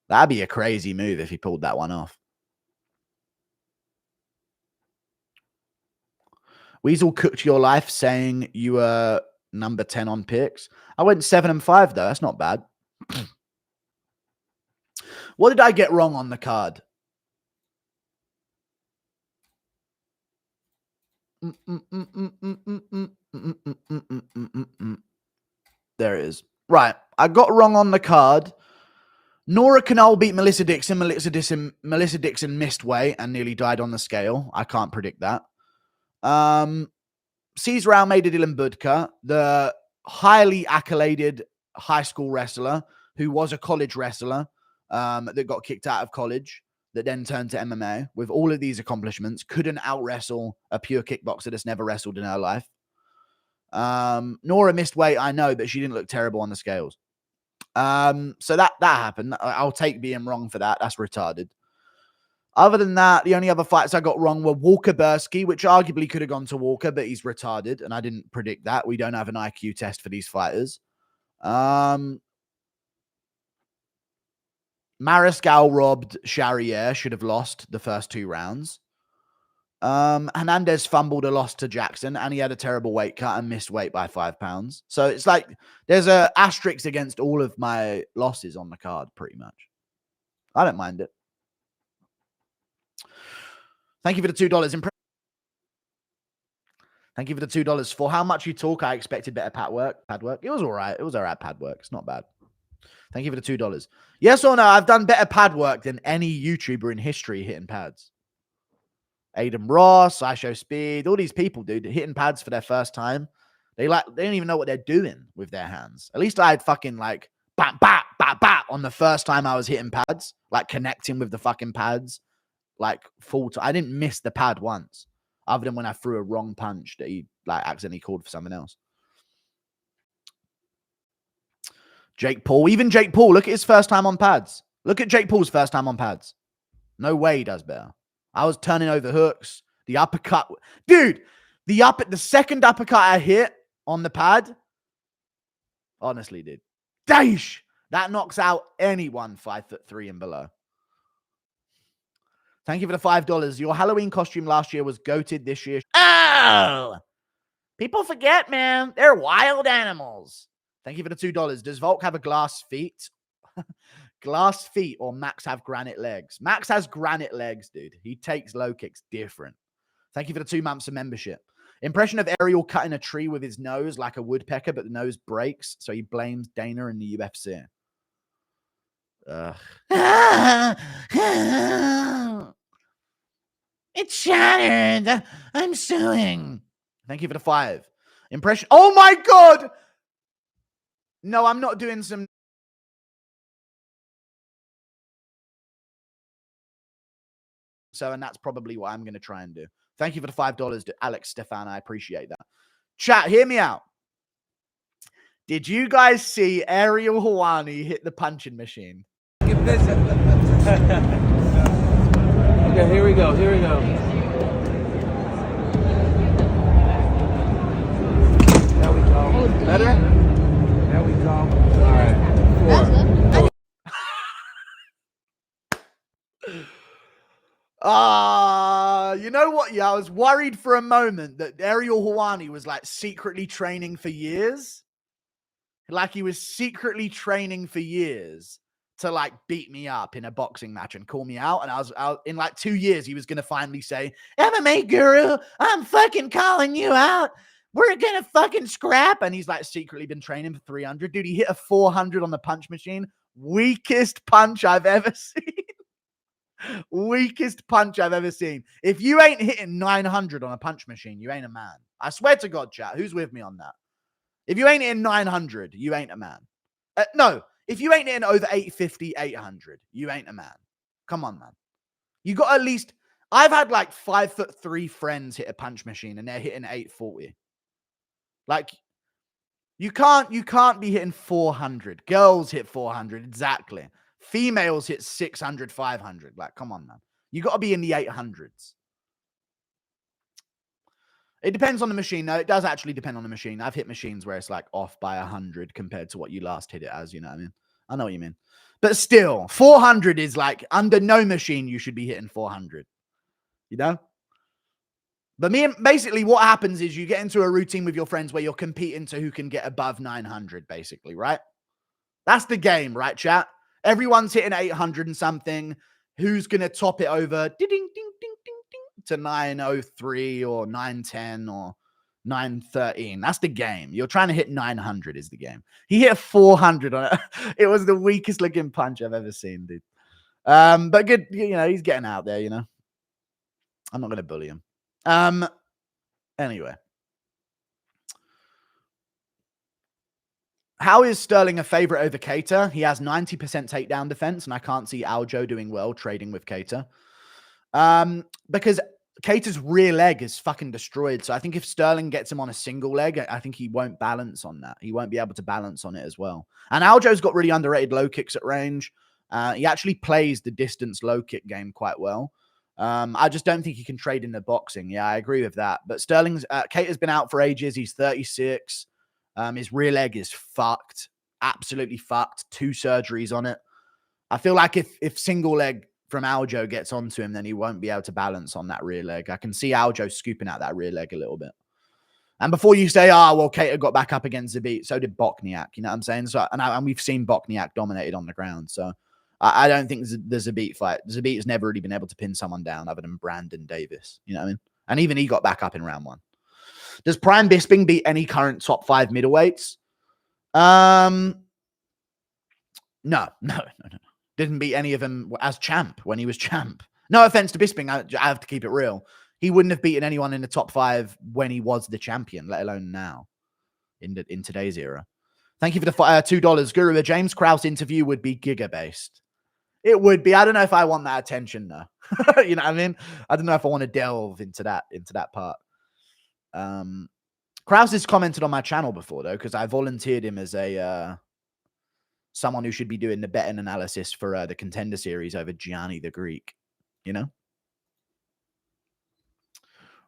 That'd be a crazy move if he pulled that one off. Weasel cooked your life saying you were number 10 on picks. I went 7 and 5 though. That's not bad. What did I get wrong on the card? There it is. Right. I got wrong on the card. Nora Canal beat Melissa Dixon. Melissa Dixon missed weight and nearly died on the scale. I can't predict that. Cesar Almeida Dylan Budka, the highly accoladed high school wrestler who was a college wrestler that got kicked out of college, that then turned to MMA with all of these accomplishments, couldn't out-wrestle a pure kickboxer that's never wrestled in her life. Nora missed weight, I know, but she didn't look terrible on the scales. So that happened. I'll take being wrong for that. That's retarded. Other than that, the only other fights I got wrong were Walker Bursky, which arguably could have gone to Walker, but he's retarded, and I didn't predict that. We don't have an IQ test for these fighters. Mariscal robbed Charrier, should have lost the first 2 rounds. Hernandez fumbled a loss to Jackson, and he had a terrible weight cut and missed weight by 5 pounds. So it's like there's a asterisk against all of my losses on the card, pretty much. I don't mind it. Thank you for the $2. Thank you for the $2. For how much you talk, I expected better pad work. It was all right. It was all right, pad work. It's not bad. Thank you for the $2. Yes or no, I've done better pad work than any YouTuber in history hitting pads. Aiden Ross, I Show Speed, all these people, dude, hitting pads for their first time. They don't even know what they're doing with their hands. At least I had fucking like bat, bat, bat, bat on the first time I was hitting pads, like connecting with the fucking pads. Like full time. I didn't miss the pad once, other than when I threw a wrong punch that he like accidentally called for something else. Jake Paul, even Jake Paul, look at his first time on pads. Look at Jake Paul's first time on pads. No way he does better. I was turning over hooks. The uppercut, dude. The second uppercut I hit on the pad, honestly, dude, that knocks out anyone 5'3" and below. Thank you for the $5. Your Halloween costume last year was goated. This year. Oh! People forget, man. They're wild animals. Thank you for the $2. Does Volk have a glass feet? Glass feet or Max have granite legs? Max has granite legs, dude. He takes low kicks different. Thank you for the 2 months of membership. Impression of Ariel cutting a tree with his nose like a woodpecker, but the nose breaks, so he blames Dana in the UFC. It's shattered. I'm suing. Thank you for the 5. Impression. Oh my God. No, I'm not doing some. So, and that's probably what I'm going to try and do. Thank you for the $5 to Alex Stefan. I appreciate that. Chat, hear me out. Did you guys see Ariel Helwani hit the punching machine? Get busy. Okay, here we go. Here we go. There we go. Better? There we go. All right. 4. You know what? Yeah, I was worried for a moment that Ariel Helwani was like secretly training for years. Like he was secretly training for years to like beat me up in a boxing match and call me out. And I was in like 2 years, he was going to finally say, MMA guru, I'm fucking calling you out. We're going to fucking scrap. And he's like secretly been training for 300. Dude, he hit a 400 on the punch machine. Weakest punch I've ever seen. Weakest punch I've ever seen. If you ain't hitting 900 on a punch machine, you ain't a man. I swear to God, chat. Who's with me on that? If you ain't hitting 900, you ain't a man. No, if you ain't hitting over 850, 800, you ain't a man. Come on, man. You got at least. I've had like 5'3" friends hit a punch machine and they're hitting 840. Like, you can't be hitting 400. Girls hit 400, exactly. Females hit 600, 500. Like, come on, man. You got to be in the 800s. It depends on the machine. No, it does actually depend on the machine. I've hit machines where it's like off by 100 compared to what you last hit it as, you know what I mean? I know what you mean. But still, 400 is like, under no machine you should be hitting 400. You know? But basically what happens is you get into a routine with your friends where you're competing to who can get above 900, basically, right? That's the game, right, chat? Everyone's hitting 800 and something. Who's going to top it over ding, ding, ding, ding, ding, to 903 or 910 or 913? That's the game. You're trying to hit 900 is the game. He hit 400 on it. It was the weakest looking punch I've ever seen, dude. But good, he's getting out there, I'm not going to bully him. Anyway. How is Sterling a favorite over Keita? He has 90% takedown defense, and I can't see Aljo doing well trading with Keita. Because Keita's rear leg is fucking destroyed. So I think if Sterling gets him on a single leg, I think he won't balance on that. He won't be able to balance on it as well. And Aljo's got really underrated low kicks at range. He actually plays the distance low kick game quite well. I just don't think he can trade in the boxing. Yeah, I agree with that. But Keita's been out for ages. He's 36. His rear leg is fucked. Absolutely fucked. 2 surgeries on it. I feel like if single leg from Aljo gets onto him, then he won't be able to balance on that rear leg. I can see Aljo scooping out that rear leg a little bit. And before you say, well, Keita got back up against Zabit, so did Bokniak. You know what I'm saying? So, and we've seen Bokniak dominated on the ground. So I don't think the Zabit fight. Zabit has never really been able to pin someone down other than Brandon Davis. You know what I mean? And even he got back up in round 1. Does Prime Bisping beat any current top 5 middleweights? No. Didn't beat any of them as champ when he was champ. No offense to Bisping, I have to keep it real. He wouldn't have beaten anyone in the top 5 when he was the champion, let alone now in today's era. Thank you for the $2. Guru, a James Krause interview would be Giga-based. It would be. I don't know if I want that attention, though. You know what I mean? I don't know if I want to delve into that part. Krause has commented on my channel before, though, because I volunteered him as a someone who should be doing the betting analysis for the Contender Series over Gianni the Greek. You know?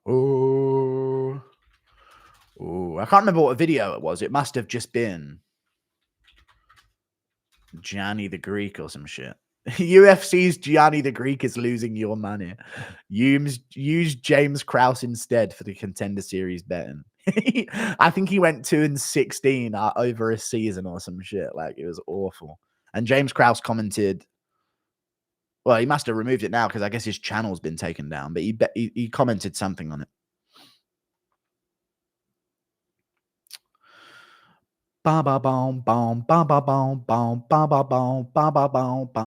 Oh, I can't remember what video it was. It must have just been Gianni the Greek or some shit. UFC's Gianni the Greek is losing your money. Use James Krause instead for the Contender Series betting. I think he went 2-16 over a season or some shit. Like, it was awful. And James Krause commented, well, he must have removed it now because I guess his channel's been taken down, but he commented something on it. Ba ba bom bom ba ba bom bom ba ba bom ba ba bom ba.